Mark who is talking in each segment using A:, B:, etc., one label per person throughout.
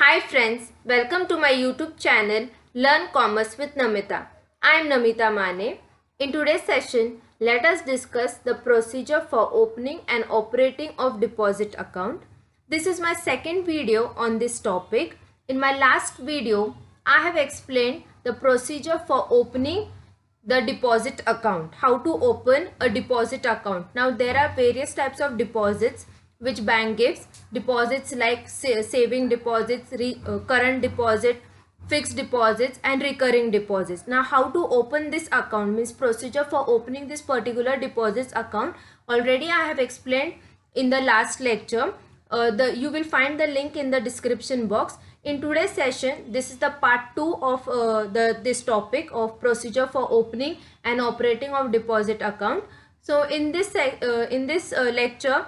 A: Hi friends, welcome to my YouTube channel Learn Commerce with Namita. I am Namita Mane. In today's session, let us discuss the procedure for opening and operating of deposit account. This is my second video on this topic. In my last video, I have explained the procedure for opening the deposit account, how to open a deposit account. Now there are various types of deposits which bank gives. Deposits like saving deposits, current deposit, fixed deposits and recurring deposits. Now how to open this account means procedure for opening this particular deposits account already I have explained in the last lecture. You will find the link in the description box. In today's session, this is the part 2 of this topic of procedure for opening and operating of deposit account. So in this lecture,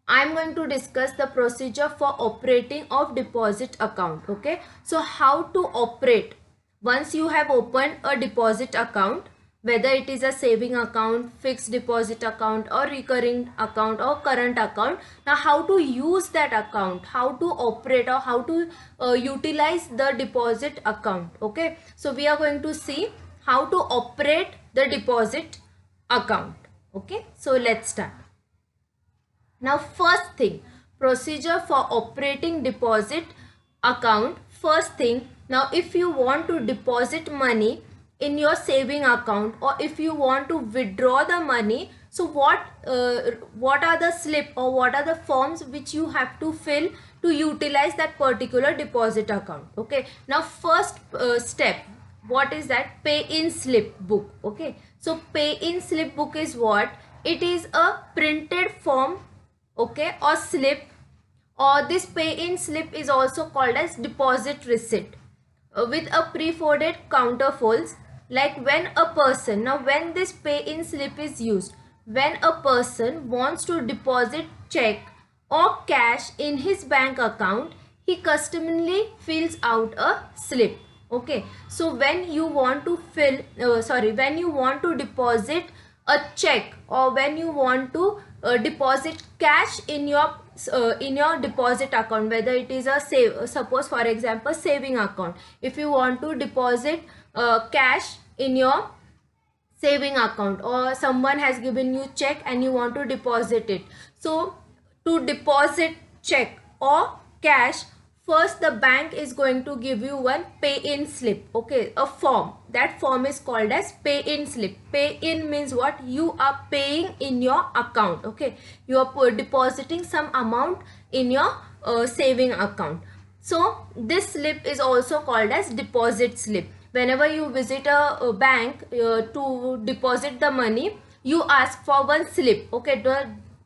A: I am going to discuss the procedure for operating of deposit account. Okay, so how to operate once you have opened a deposit account, whether it is a saving account, fixed deposit account or recurring account or current account. Now how to use that account, how to operate or how to utilize the deposit account. Okay, so we are going to see how to operate the deposit account. Okay, so let's start. Now first thing, procedure for operating deposit account. First thing, now if you want to deposit money in your saving account or if you want to withdraw the money, so what are the slip or what are the forms which you have to fill to utilize that particular deposit account. Okay, now first step, what is that? Pay in slip book. Okay, so pay in slip book is what? It is a printed form, okay, or slip, or this pay in slip is also called as deposit receipt with a pre-folded counterfolds. Like when a person, now when this pay in slip is used, when a person wants to deposit check or cash in his bank account, he customarily fills out a slip. Okay, so when you want to when you want to deposit a check or when you want to deposit cash in your deposit account, whether it is a suppose for example saving account, if you want to deposit cash in your saving account or someone has given you check and you want to deposit it, so to deposit check or cash, first the bank is going to give you one pay in slip. Okay, a form. That form is called as pay in slip. Pay in means what? You are paying in your account. Okay, you are depositing some amount in your saving account. So this slip is also called as deposit slip. Whenever you visit a bank to deposit the money, you ask for one slip. Okay,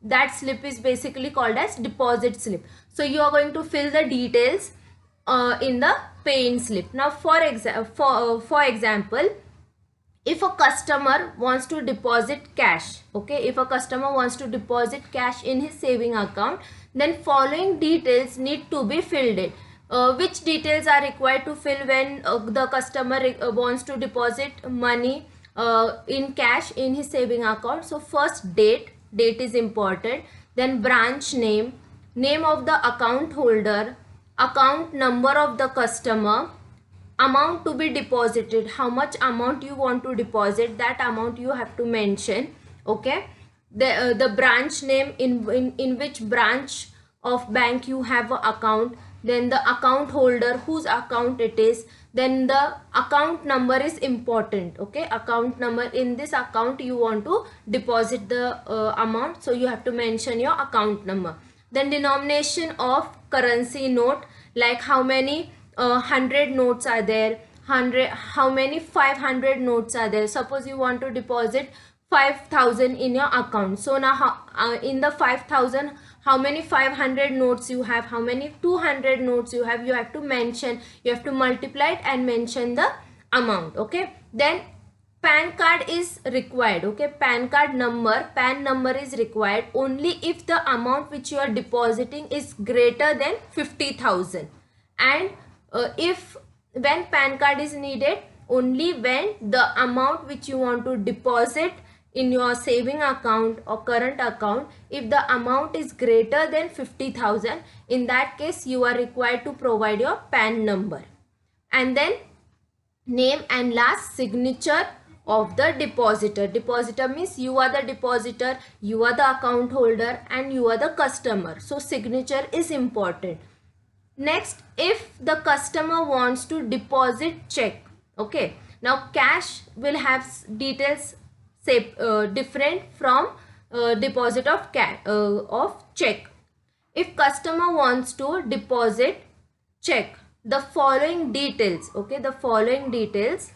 A: that slip is basically called as deposit slip. So you are going to fill the details in the pay in slip. Now for example, if a customer wants to deposit cash, okay, if a customer wants to deposit cash in his saving account, then following details need to be filled in. Which details are required to fill when the customer wants to deposit money in cash in his saving account? So first, date is important, then branch name, name of the account holder, account number of the customer, amount to be deposited, how much amount you want to deposit, that amount you have to mention. Okay, the branch name, in which branch of bank you have an account, then the account holder, whose account it is, then the account number is important. Okay, account number, in this account you want to deposit the amount, so you have to mention your account number. Then denomination of currency note, like how many 100 notes are there, how many 500 notes are there. Suppose you want to deposit 5,000 in your account, so now in the 5,000, how many 500 notes you have, how many 200 notes you have to mention, you have to multiply it and mention the amount. Okay, then PAN card is required. Okay, PAN number is required only if the amount which you are depositing is greater than 50,000, and if when PAN card is needed only when the amount which you want to deposit in your saving account or current account, if the amount is greater than 50,000, in that case you are required to provide your PAN number. And then name and last signature of the depositor. Depositor means you are the depositor, you are the account holder, and you are the customer. So signature is important. Next, if the customer wants to deposit check, okay, now cash will have details say different from deposit of check. If customer wants to deposit check, the following details, okay, the following details.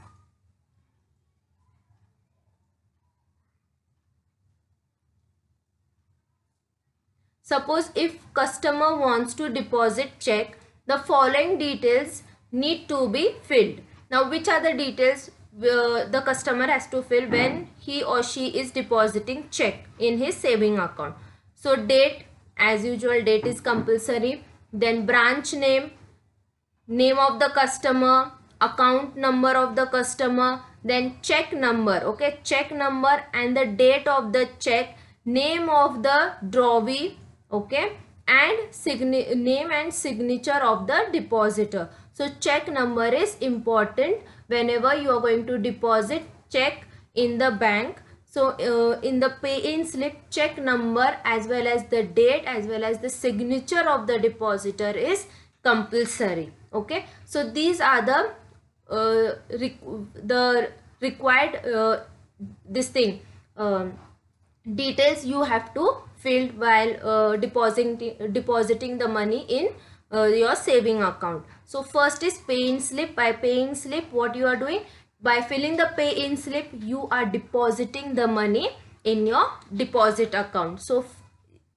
A: Suppose if customer wants to deposit check, the following details need to be filled. Now, which are the details the customer has to fill when he or she is depositing check in his saving account? So, date, as usual, date is compulsory. Then branch name, name of the customer, account number of the customer, then check number, okay, check number and the date of the check, name of the drawee, okay, and name and signature of the depositor. So check number is important whenever you are going to deposit check in the bank. So in the pay-in slip, check number as well as the date as well as the signature of the depositor is compulsory. Okay, so these are the required details you have to fill while depositing the money in your saving account. So first is pay-in slip. By pay-in slip, what you are doing? By filling the pay-in slip, you are depositing the money in your deposit account. So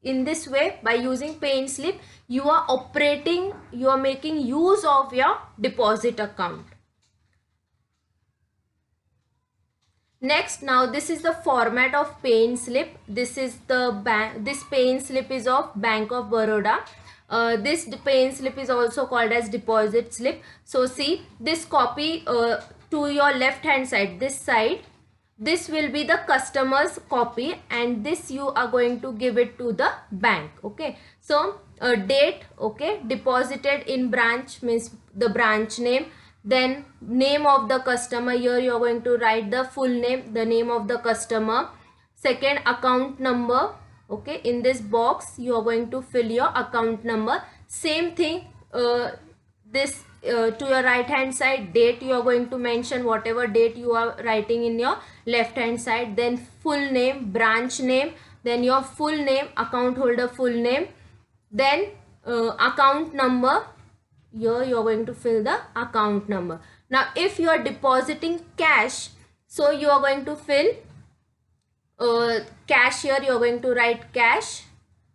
A: in this way, by using pay-in slip, you are making use of your deposit account. Next, now this is the format of pay-in slip. This is this pay-in slip is of Bank of Baroda. This pay-in slip is also called as deposit slip. So see, this copy to your left hand side, this side, this will be the customer's copy, and this you are going to give it to the bank. Okay, so date, okay, deposited in branch means the branch name, then name of the customer. Here you are going to write the full name, the name of the customer. Second, account number, okay, in this box you are going to fill your account number. Same thing, this to your right hand side, date you are going to mention whatever date you are writing in your left hand side, then full name, branch name, then your full name, account holder full name, then account number. Here you are going to fill the account number. Now if you are depositing cash, so you are going to fill cash. Here you are going to write cash,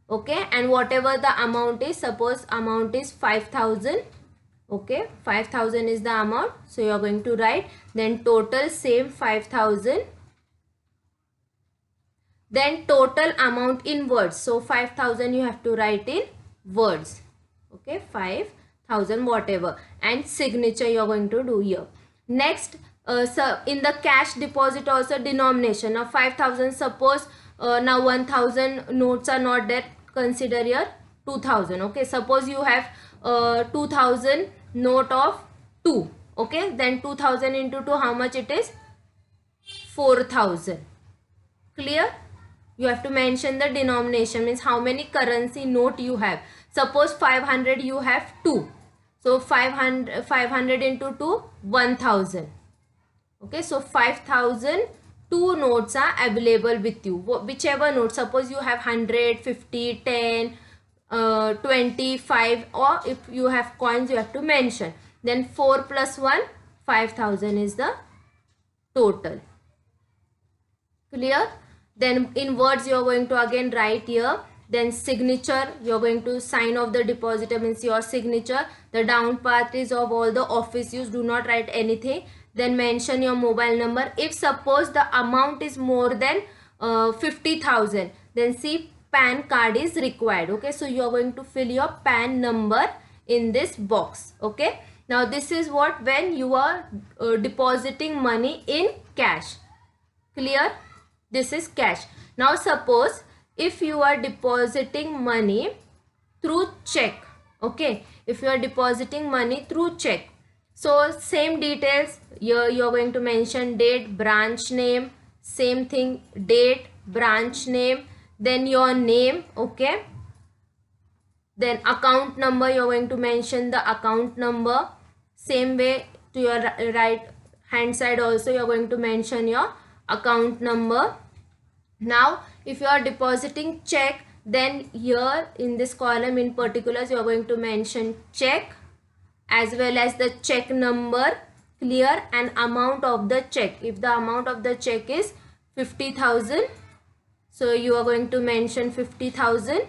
A: okay, and whatever the amount is, suppose amount is 5,000, okay, 5,000 is the amount, so you are going to write, then total same 5,000, then total amount in words, so 5,000 you have to write in words, okay, 5,000 whatever, and signature you are going to do here. Next, so in the cash deposit also denomination. Now 5,000, suppose now 1,000 notes are not there, consider here 2,000, okay, suppose you have 2,000 note of 2, okay, then 2,000 into 2, how much it is? 4,000. Clear? You have to mention the denomination, means how many currency note you have. Suppose 500 you have 2, so 500 into 2, 1,000. Okay, so 5,000 2 notes are available with you, whichever note. Suppose you have 100, 50, 10, 25, or if you have coins you have to mention. Then 4 plus 1, 5,000 is the total. Clear? Then in words you are going to again write here. Then signature, you are going to sign of the depositor, means your signature. The down part is of all the office use, do not write anything. Then mention your mobile number. If suppose the amount is more than 50,000, then see PAN card is required. Okay, so you are going to fill your PAN number in this box. Okay, now this is what when you are depositing money in cash. Clear? This is cash. Now suppose if you are depositing money through check, okay, if you are depositing money through check, so same details here, you are going to mention date, branch name, same thing, date, branch name, then your name, okay, then account number, you are going to mention the account number, same way to your right hand side also you are going to mention your account number. Now if you are depositing check, then here in this column in particulars you are going to mention check as well as the check number, clear, and amount of the check. If the amount of the check is 50,000, so you are going to mention 50,000,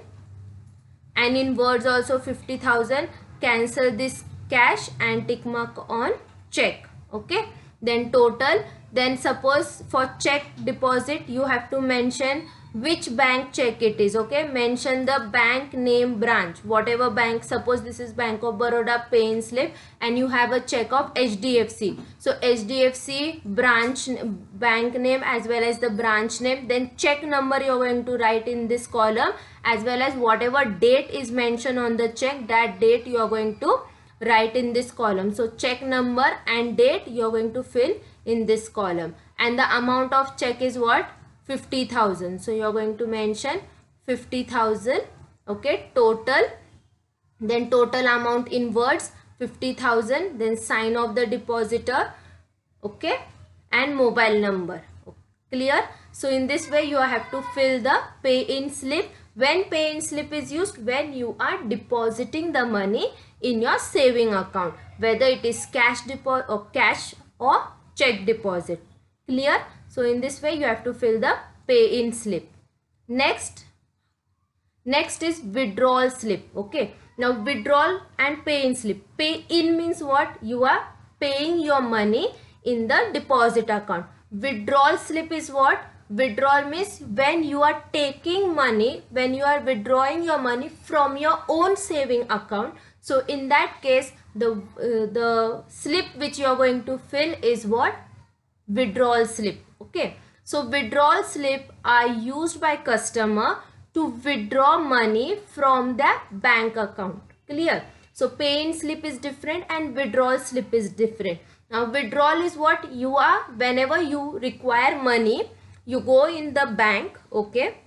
A: and in words also 50,000, cancel this cash and tick mark on check, okay. Then total, then suppose for check deposit you have to mention which bank check it is, okay. Mention the bank name, branch, whatever bank. Suppose this is Bank of Baroda pay-in slip and you have a check of HDFC, so HDFC branch bank name as well as the branch name, then check number you are going to write in this column, as well as whatever date is mentioned on the check, that date you are going to write in this column. So check number and date you are going to fill in this column, and the amount of check is what, 50,000, so you are going to mention 50,000, okay. Total, then total amount in words 50,000, then sign of the depositor, okay, and mobile number, clear. So in this way you have to fill the pay-in slip. When pay-in slip is used, when you are depositing the money in your saving account, whether it is cash deposit or cash or check deposit, clear. So in this way you have to fill the pay-in slip. Next is withdrawal slip, okay. Now withdrawal and pay-in slip. Pay-in means what, you are paying your money in the deposit account. Withdrawal slip is what, withdrawal means when you are taking money, when you are withdrawing your money from your own saving account. So in that case the slip which you are going to fill is what, withdrawal slip, okay. So withdrawal slip are used by customer to withdraw money from the bank account, clear. So pay-in slip is different and withdrawal slip is different. Now withdrawal is what, you are, whenever you require money, you go in the bank, okay,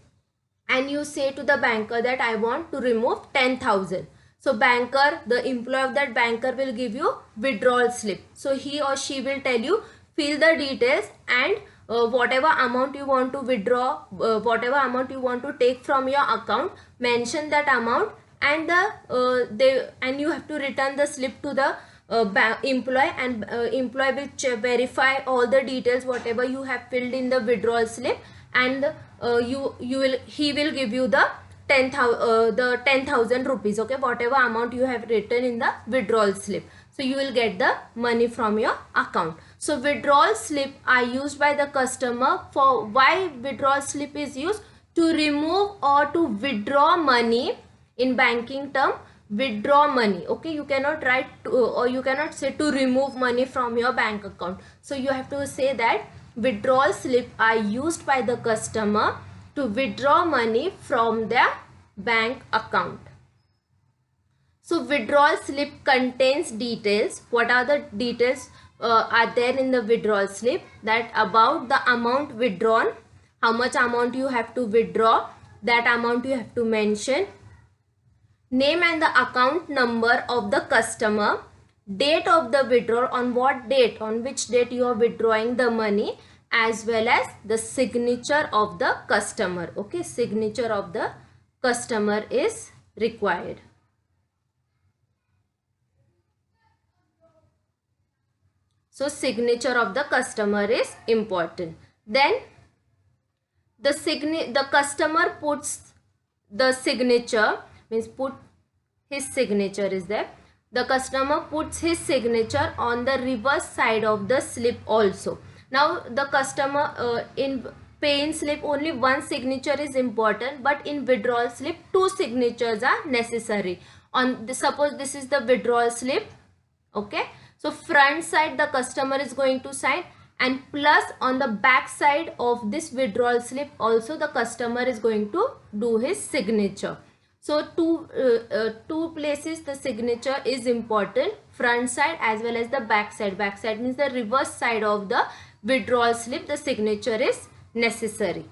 A: and you say to the banker that I want to remove 10,000. So banker, the employee of that banker will give you withdrawal slip. So he or she will tell you, fill the details and whatever amount you want to withdraw, whatever amount you want to take from your account, mention that amount, and and you have to return the slip to the employee, and employee will verify all the details whatever you have filled in the withdrawal slip, and he will give you the 10,000 rupees, okay, whatever amount you have written in the withdrawal slip. So you will get the money from your account. So withdrawal slip are used by the customer for, why withdrawal slip is used, to remove or to withdraw money. In banking term, withdraw money, okay. You cannot write to, or you cannot say to remove money from your bank account. So you have to say that withdrawal slip are used by the customer to withdraw money from their bank account. So withdrawal slip contains details. What are the details are there in the withdrawal slip? That about the amount withdrawn, how much amount you have to withdraw, that amount you have to mention, name and the account number of the customer, date of the withdrawal, on what date, on which date you are withdrawing the money, as well as the signature of the customer, okay. Signature of the customer is required. So signature of the customer is important. Then the customer puts the signature, means put his signature is there. The customer puts his signature on the reverse side of the slip also. Now the customer in pay-in slip only one signature is important, but in withdrawal slip two signatures are necessary. On the, suppose this is the withdrawal slip, okay. So front side the customer is going to sign, and plus on the back side of this withdrawal slip also the customer is going to do his signature. So two places the signature is important, front side as well as the back side. Back side means the reverse side of the withdrawal slip, the signature is necessary.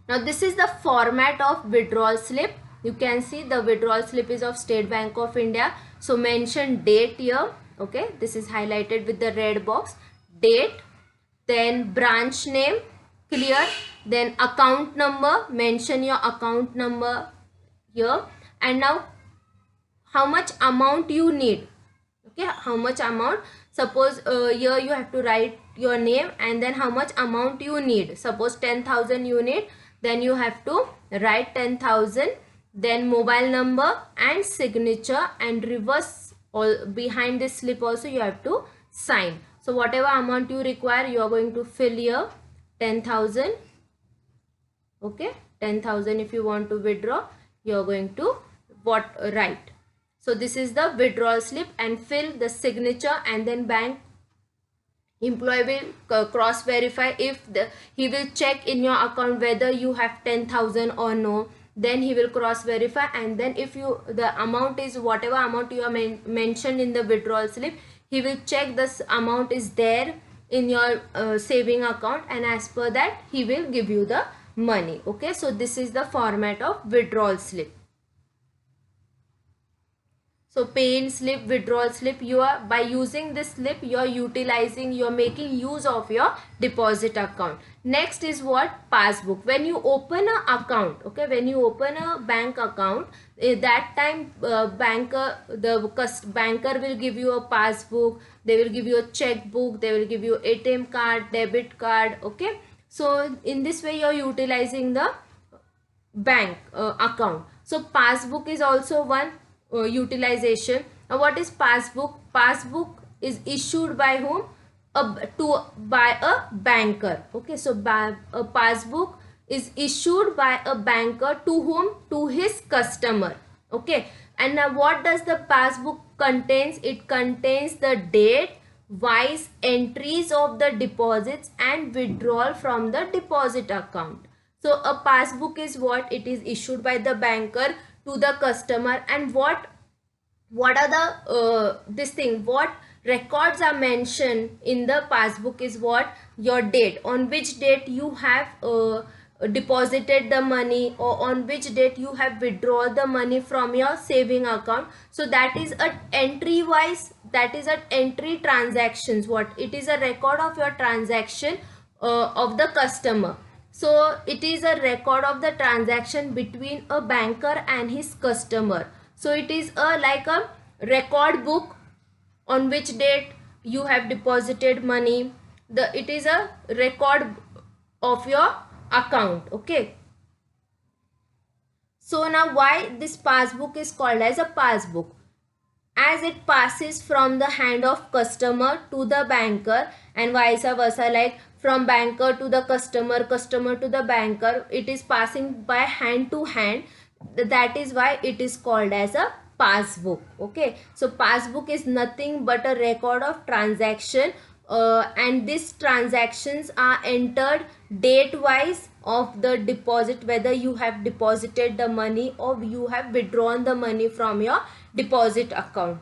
A: Now this is the format of withdrawal slip. You can see the withdrawal slip is of State Bank of India. So mention date here. Okay, this is highlighted with the red box. Date, then branch name, clear, then account number, mention your account number here, and now how much amount you need. Okay, how much amount, suppose here you have to write your name and then how much amount you need. Suppose 10,000 you need, then you have to write 10,000, then mobile number and signature, and reverse all behind this slip also you have to sign. So whatever amount you require you are going to fill here, 10,000. Okay, 10,000 if you want to withdraw you are going to write. So this is the withdrawal slip, and fill the signature, and then bank employee will cross verify if he will check in your account whether you have 10,000 or no. Then he will cross verify, and then if the amount is whatever amount you are mentioned in the withdrawal slip, he will check this amount is there in your saving account, and as per that he will give you the money. Okay, so this is the format of withdrawal slip. So pay-in slip, withdrawal slip, you are, by using this slip you are utilizing, you are making use of your deposit account. Next is what? Passbook. When you open an account, okay, when you open a bank account, at that time the banker will give you a passbook, they will give you a checkbook, they will give you ATM card, debit card. Okay, so in this way you are utilizing the bank account. So passbook is also one utilization. Now what is passbook? Passbook is issued by whom? By a banker. Okay, so a passbook is issued by a banker to whom? To his customer. Okay, and now what does the passbook contains? It contains the date wise entries of the deposits and withdrawal from the deposit account. So a passbook is what? It is issued by the banker to the customer, and what are the what records are mentioned in the passbook is what? Your date, on which date you have deposited the money, or on which date you have withdrawn the money from your saving account. So that is a entry wise, that is an entry transactions. What it is? A record of your transaction of the customer. So it is a record of the transaction between a banker and his customer. So it is like a record book on which date you have deposited money. It is a record of your account. Okay. So now why this passbook is called as a passbook? As it passes from the hand of customer to the banker, and vice versa, like from banker to the customer, customer to the banker, it is passing by hand to hand. That is why it is called as a passbook. Okay, so passbook is nothing but a record of transaction, and these transactions are entered date wise of the deposit, whether you have deposited the money or you have withdrawn the money from your deposit account.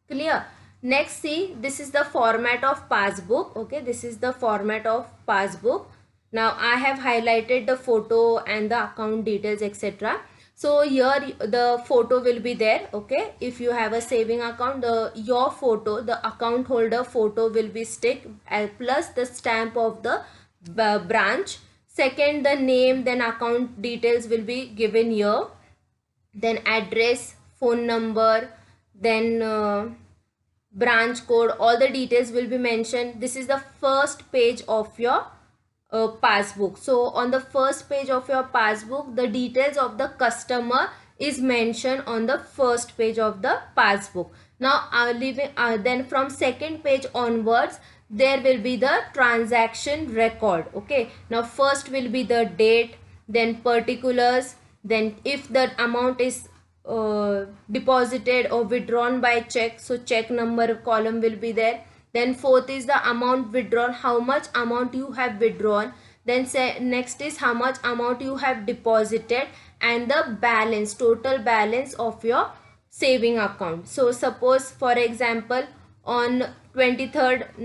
A: Clear? Next, see, this is the format of passbook. Okay, this is the format of passbook. Now I have highlighted the photo and the account details, etc. So here the photo will be there. Okay, if you have a saving account, your photo, the account holder photo will be stick, plus the stamp of the branch. Second, the name, then account details will be given here, then address, phone number, then branch code, all the details will be mentioned. This is the first page of your passbook. So on the first page of your passbook, the details of the customer is mentioned on the first page of the passbook. Now then from second page onwards, there will be the transaction record. Okay, now first will be the date, then particulars, then if the amount is deposited or withdrawn by check, so check number column will be there, Then fourth is the amount withdrawn, how much amount you have withdrawn. Then next is how much amount you have deposited, and the balance, total balance of your saving account. So suppose for example on 23rd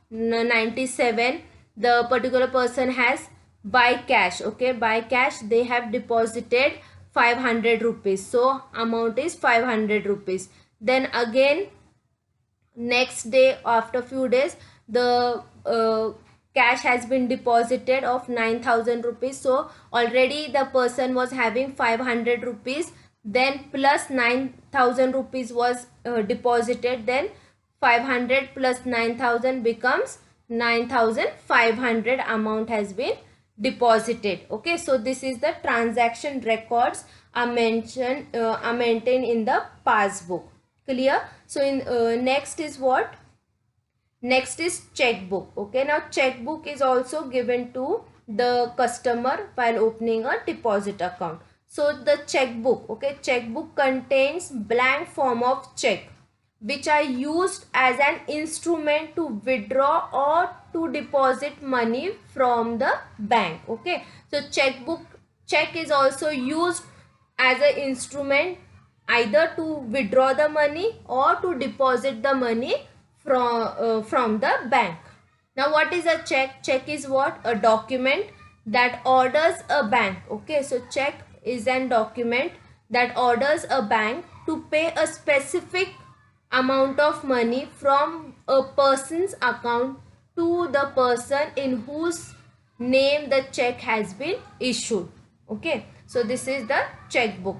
A: 97 the particular person has by cash, okay, by cash they have deposited 500 rupees, so amount is 500 rupees. Then again next day, after few days, the cash has been deposited of 9,000 rupees. So already the person was having 500 rupees, then plus 9,000 rupees was deposited, then 500 plus 9,000 becomes 9,500 amount has been deposited. Okay, so this is the transaction records are mentioned are maintained in the passbook. Clear? So in next is what? Next is checkbook. Okay, now checkbook is also given to the customer while opening a deposit account. So the checkbook, okay, checkbook contains blank form of check which are used as an instrument to withdraw or to deposit money from the bank. Okay, so check is also used as an instrument either to withdraw the money or to deposit the money from the bank. Now what is a check? Check is what? A document that orders a bank. Okay, so check is an document that orders a bank to pay a specific amount of money from a person's account to the person in whose name the check has been issued. Okay, so this is the checkbook.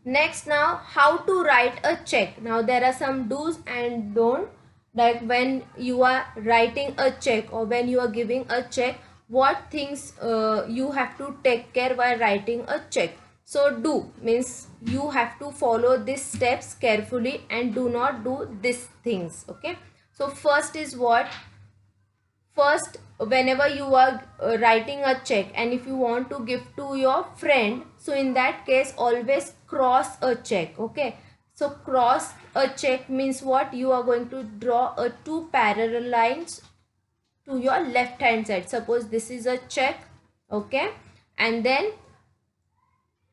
A: Next, now how to write a check. Now there are some do's and don't, like when you are writing a check or when you are giving a check, what things you have to take care while writing a check. So do means you have to follow these steps carefully and do not do these things. Okay, so first is what? First, whenever you are writing a check and if you want to give to your friend, so in that case always cross a check. Okay, so cross a check means what? You are going to draw a two parallel lines to your left hand side. Suppose this is a check, okay, and then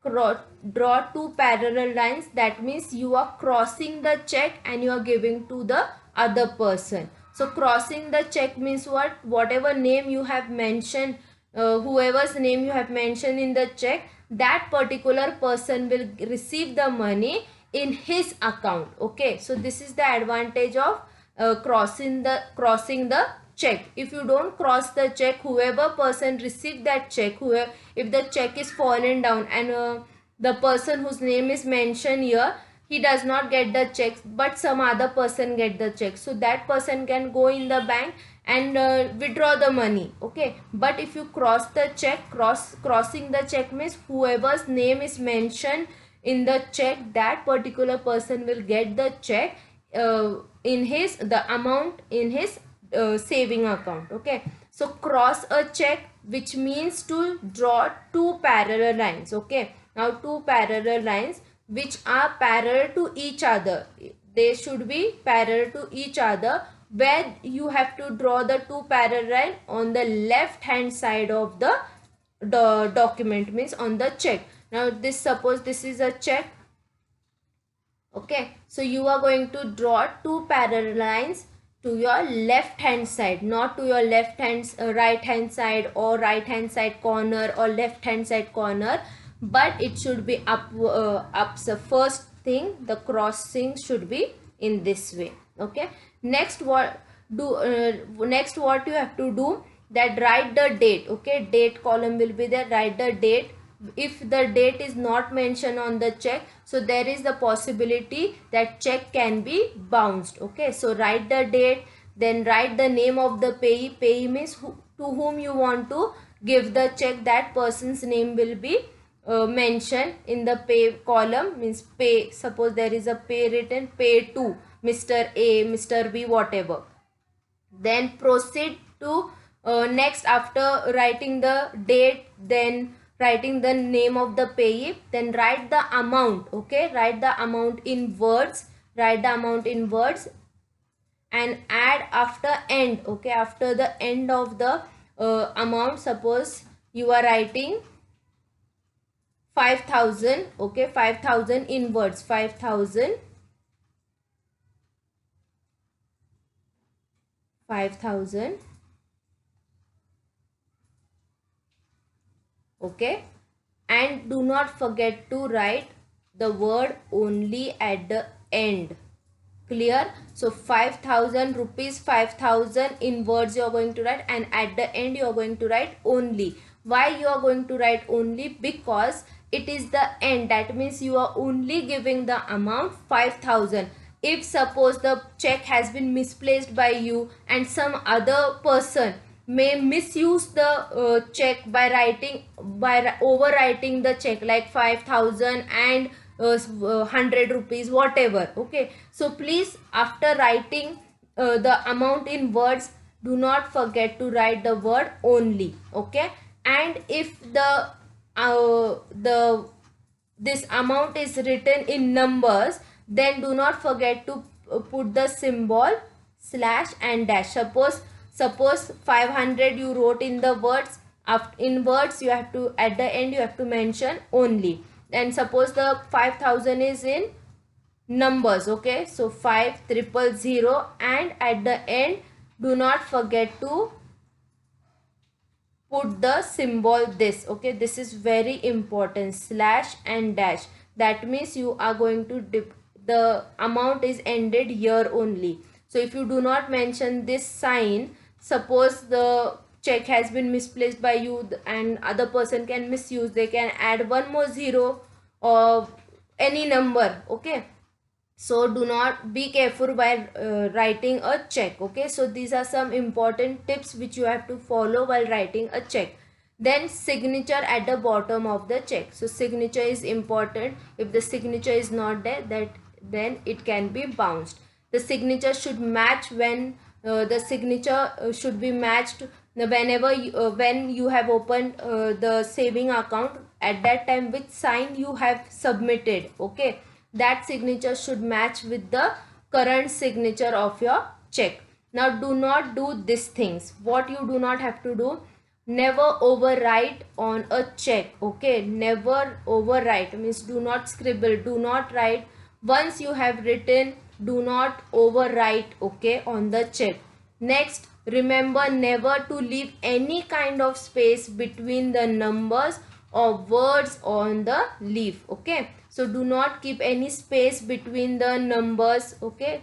A: draw two parallel lines. That means you are crossing the check and you are giving to the other person. So crossing the check means what? Whatever name you have mentioned, whoever's name you have mentioned in the check, that particular person will receive the money in his account. Okay, so this is the advantage of crossing the check. If you don't cross the check, whoever person received that check, if the check is fallen down and the person whose name is mentioned here, he does not get the check but some other person get the check, so that person can go in the bank and withdraw the money. Okay, but if you cross the check, crossing the check means whoever's name is mentioned in the check, that particular person will get the check the amount in his saving account. Okay, so cross a check, which means to draw two parallel lines. Okay, now two parallel lines which are parallel to each other. They should be parallel to each other, where you have to draw the two parallel line on the left hand side of the document, means on the check. Now this, suppose this is a check. Okay, so you are going to draw two parallel lines to your left hand side, not to your right hand side or right hand side corner or left hand side corner, but it should be up. So first thing, the crossing should be in this way. Okay, next what you have to do, that write the date. Okay, date column will be there, write the date. If the date is not mentioned on the check, so there is the possibility that check can be bounced. Okay, so write the date, then write the name of the payee. Payee means to whom you want to give the check, that person's name will be mentioned in the pay column, means pay. Suppose there is a pay written, pay to Mr. A, Mr. B, whatever. Then proceed to next, after writing the date, then writing the name of the payee, then write the amount. Okay, write the amount in words, write the amount in words and add after end. Okay, after the end of the amount, suppose you are writing 5,000. Okay, 5,000 in words, 5,000, 5,000. Okay, and do not forget to write the word only at the end. Clear? So 5,000 rupees, 5,000 in words you are going to write, and at the end you are going to write only. Why you are going to write only? Because it is the end. That means you are only giving the amount 5,000. If suppose the check has been misplaced by you and some other person may misuse the check by overwriting the check like 5,000 and 100 rupees, whatever. Okay, so please, after writing the amount in words, do not forget to write the word only. Okay, and if this amount is written in numbers, then do not forget to put the symbol slash and dash. Suppose 500 you wrote in the words, in words you have to, at the end you have to mention only. And suppose the 5,000 is in numbers. Okay, so 5,000, and at the end do not forget to put the symbol this. Okay, this is very important, slash and dash. That means you are going to the amount is ended here only. So if you do not mention this sign, suppose the check has been misplaced by you and other person can misuse, they can add one more zero or any number. Okay, so do not, be careful while writing a check. Okay, so these are some important tips which you have to follow while writing a check. Then signature at the bottom of the check. So signature is important. If the signature is not there, then it can be bounced. The signature should match when the signature should be matched whenever when you have opened the saving account, at that time which sign you have submitted. Okay, that signature should match with the current signature of your check. Now do not do these things. What you do not have to do: never overwrite on a check. Okay, never overwrite means do not scribble, do not write. Once you have written, do not overwrite, okay, on the check. Next, remember never to leave any kind of space between the numbers or words on the leaf. Okay, so do not keep any space between the numbers. Okay,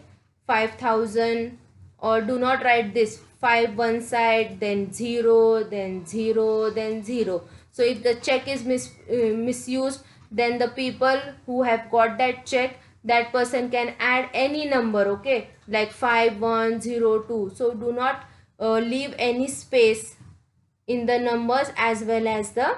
A: 5,000, or do not write this 5 one side, then 0, then 0, then 0. So if the check is misused, then the people who have got that check, that person can add any number. Okay, like 5102. So do not leave any space in the numbers as well as the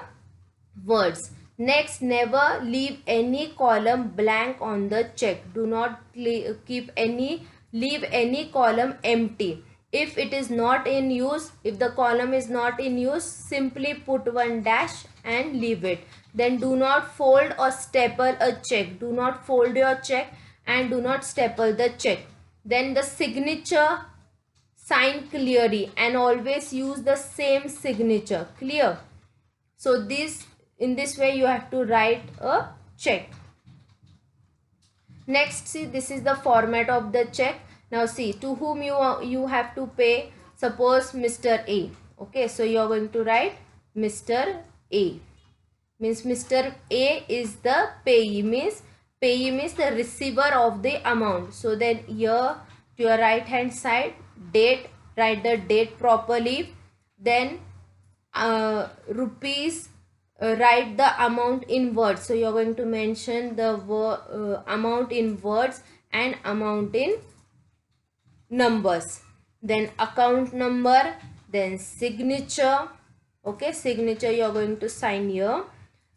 A: words. Next, never leave any column blank on the check. Do not leave any column empty. If it is not in use, if the column is not in use, simply put one dash and leave it. Then do not fold or staple a check. Do not fold your check and do not staple the check. Then the signature, sign clearly and always use the same signature. Clear? So in this way you have to write a check. Next, see, this is the format of the check. Now see, to whom you have to pay. Suppose Mr. A. Okay, so you are going to write Mr. A. Means Mr. A is the payee. Means the receiver of the amount. So then here to your right hand side, date, write the date properly. Then rupees, write the amount in words. So you are going to mention the amount in words and amount in numbers. Then account number, then signature. Okay, signature you are going to sign here.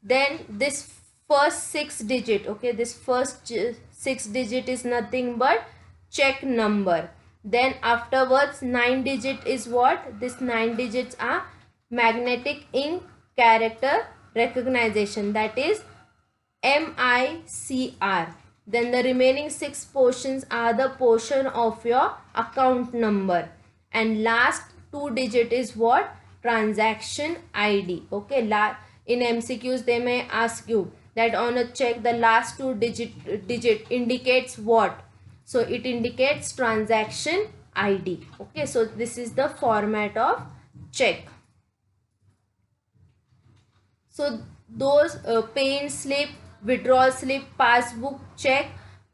A: Then this first 6 digit, okay, this first 6 digit is nothing but check number. Then afterwards 9 digit is what? This 9 digits are magnetic ink character recognition, that is MICR. Then the remaining 6 portions are the portion of your account number. And last 2 digit is what? Transaction ID. Okay, in MCQs they may ask you that on a check the last 2 digit indicates what? So it indicates transaction ID. Okay, so this is the format of check. So those pay-in slip, withdrawal slip, passbook, check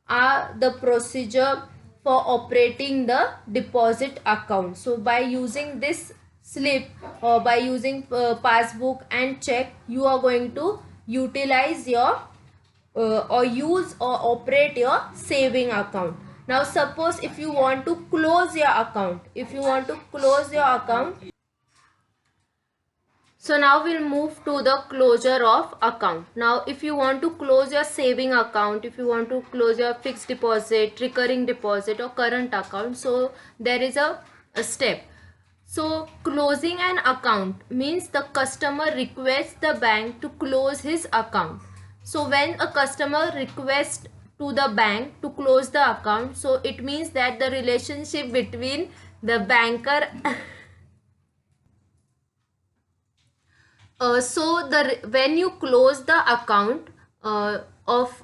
A: are the procedure for operating the deposit account. So by using this slip or by using passbook and check, you are going to utilize your or use or operate your saving account. Now suppose if you want to close your account, so now we'll move to the closure of account. Now if you want to close your saving account, if you want to close your fixed deposit, recurring deposit or current account, so there is a step. So closing an account means the customer requests the bank to close his account. So when a customer requests to the bank to close the account, so it means that the relationship between the banker when you close the account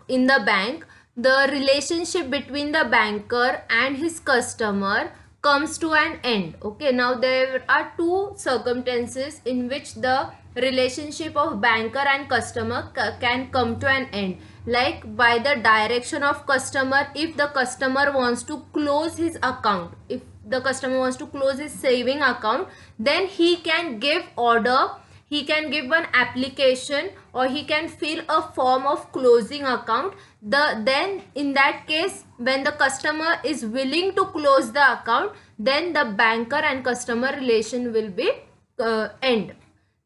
A: in the bank, the relationship between the banker and his customer comes to an end. Okay, now there are 2 circumstances in which the relationship of banker and customer can come to an end. Like by the direction of customer, if the customer wants to close his account, if the customer wants to close his saving account, then he can give order, he can give one application, or he can fill a form of closing account. Then in that case, when the customer is willing to close the account, then the banker and customer relation will be end.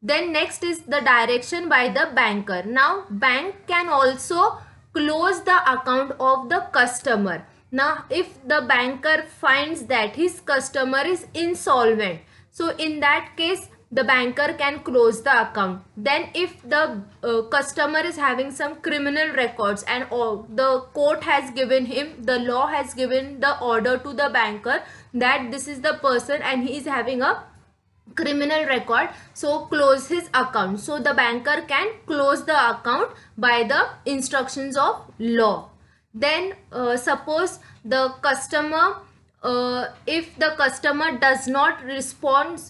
A: Then next is the direction by the banker. Now bank can also close the account of the customer. Now if the banker finds that his customer is insolvent, so in that case the banker can close the account. Then if the customer is having some criminal records and the court has given him, the law has given the order to the banker that this is the person and he is having a criminal record, so close his account. So the banker can close the account by the instructions of law. Then suppose the customer, if the customer does not respond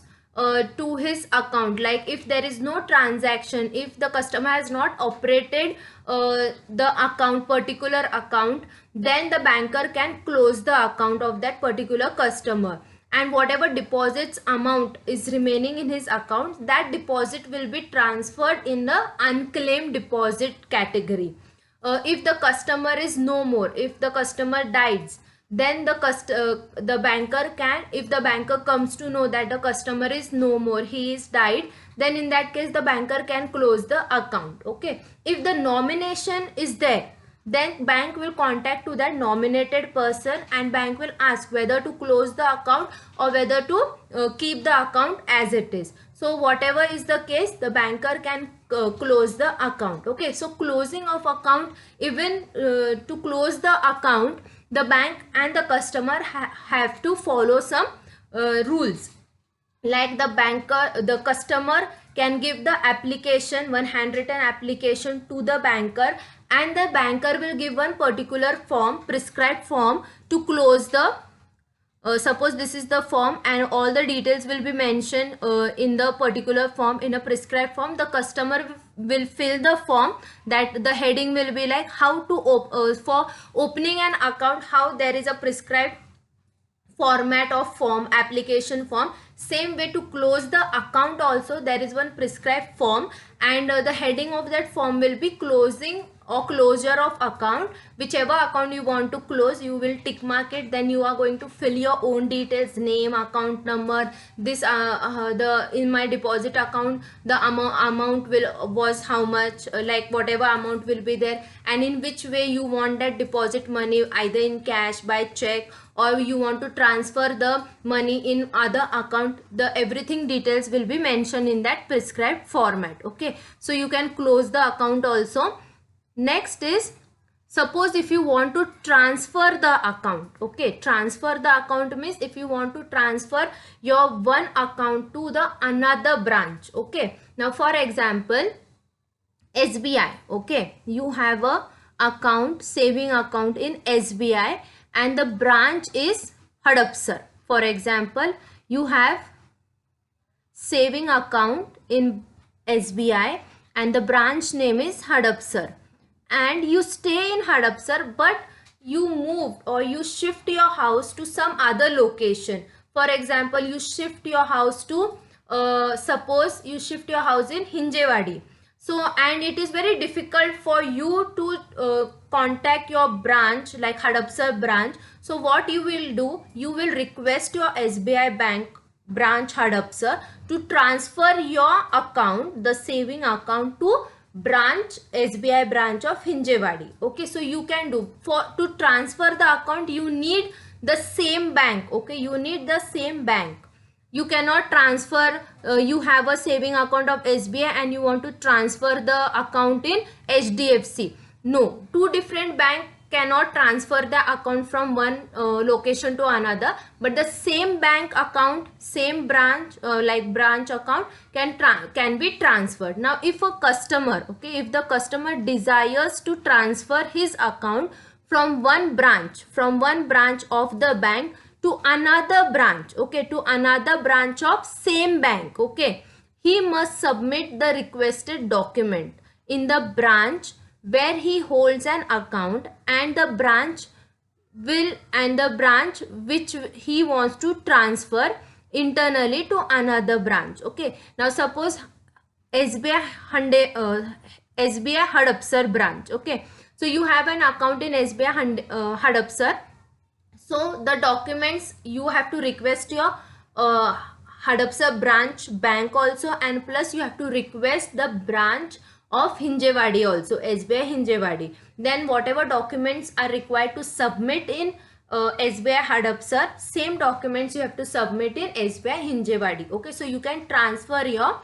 A: to his account, like if there is no transaction, if the customer has not operated the account, particular account, then the banker can close the account of that particular customer, and whatever deposits amount is remaining in his account, that deposit will be transferred in the unclaimed deposit category. If the customer is no more, if the customer dies, then the banker can, if the banker comes to know that the customer is no more, he is died, then in that case the banker can close the account. Okay, if the nomination is there, then bank will contact to that nominated person and bank will ask whether to close the account or whether to keep the account as it is. So whatever is the case, the banker can close the account. Okay, so closing of account, even to close the account, the bank and the customer have to follow some rules. Like the customer can give the application, one handwritten application to the banker, and the banker will give one particular form, prescribed form, to close the suppose this is the form and all the details will be mentioned in the particular form, in a prescribed form. The customer will fill the form, that the heading will be like how to for opening an account, how there is a prescribed format of form, application form. Same way to close the account also there is one prescribed form, and the heading of that form will be closing or closure of account. Whichever account you want to close, you will tick mark it, then you are going to fill your own details, name, account number, this the in my deposit account the amount was how much, like whatever amount will be there, and in which way you want that deposit money, either in cash, by check, or you want to transfer the money in other account. The everything details will be mentioned in that prescribed format. Okay, so you can close the account also. Next is Suppose if you want to transfer the account, okay, transfer the account means if you want to transfer your one account to the another branch, okay. Now for example, SBI, okay, you have a account, saving account in SBI and the branch is Hadapsar. For example, you have saving account in SBI and the branch name is Hadapsar, and you stay in Hadapsar but you moved or you shift your house to some other location. For example, you shift your house to suppose you shift your house in Hinjewadi. So, and it is very difficult for you to contact your branch like Hadapsar branch. So what you will do, you will request your SBI bank branch Hadapsar to transfer your account, the saving account, to branch SBI branch of Hinjewadi. Okay, so you can do, for to transfer the account you need the same bank. Okay, you need the same bank. You cannot transfer, you have a saving account of SBI and you want to transfer the account in HDFC. No, two different banks cannot transfer the account from one location to another, but the same bank account, same branch, like branch account can be transferred. Now if a customer, okay, if the customer desires to transfer his account from one branch of the bank to another branch, okay, to another branch of same bank, okay, he must submit the requested document in the branch where he holds an account and the branch which he wants to transfer internally to another branch. Okay, now suppose SBI Hadapsar branch, okay, so you have an account in SBI Hadapsar. So the documents you have to request your Hadapsar branch bank also, and plus you have to request the branch of Hinjewadi also, SBI Hinjewadi. Then whatever documents are required to submit in SBI Hadapsar, same documents you have to submit in SBI Hinjewadi. Okay, so you can transfer your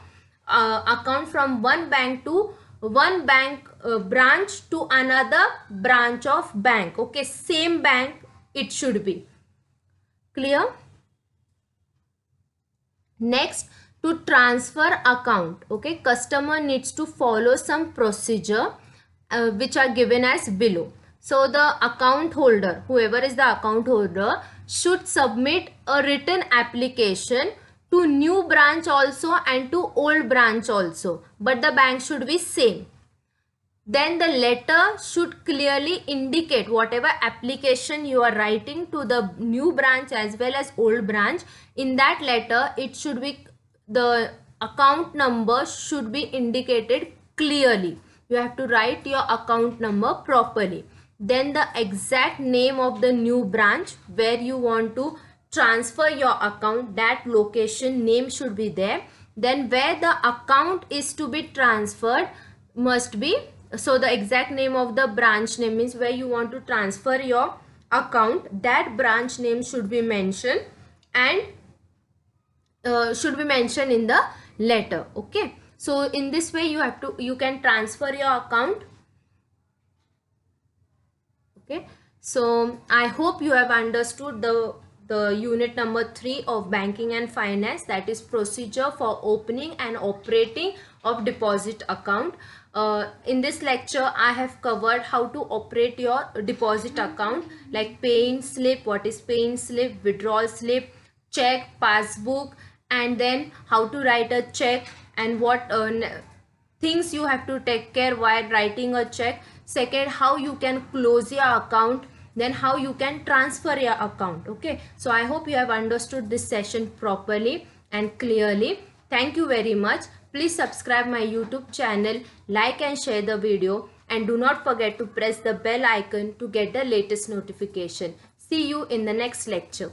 A: account from one bank to one bank branch to another branch of bank. Okay, same bank it should be. Clear? Next, to transfer account, okay, customer needs to follow some procedure which are given as below. So the account holder, whoever is the account holder, should submit a written application to new branch also and to old branch also, but the bank should be same. Then the letter should clearly indicate whatever application you are writing to the new branch as well as old branch. In that letter, it should be, the account number should be indicated clearly. You have to write your account number properly. Then the exact name of the new branch where you want to transfer your account, that location name should be there. Then where the account is to be transferred must be, so the exact name of the branch name means where you want to transfer your account, that branch name should be mentioned and should be mentioned in the letter. Okay, so in this way you can transfer your account. Okay, so I hope you have understood the unit number 3 of banking and finance, that is procedure for opening and operating of deposit account. In this lecture I have covered how to operate your deposit account, like paying slip, what is paying slip, withdrawal slip, check, passbook, and then how to write a check and what things you have to take care while writing a check. Second, how you can close your account, then how you can transfer your account. Okay, so I hope you have understood this session properly and clearly. Thank you very much. Please subscribe my YouTube channel, like and share the video, and do not forget to press the bell icon to get the latest notification. See you in the next lecture.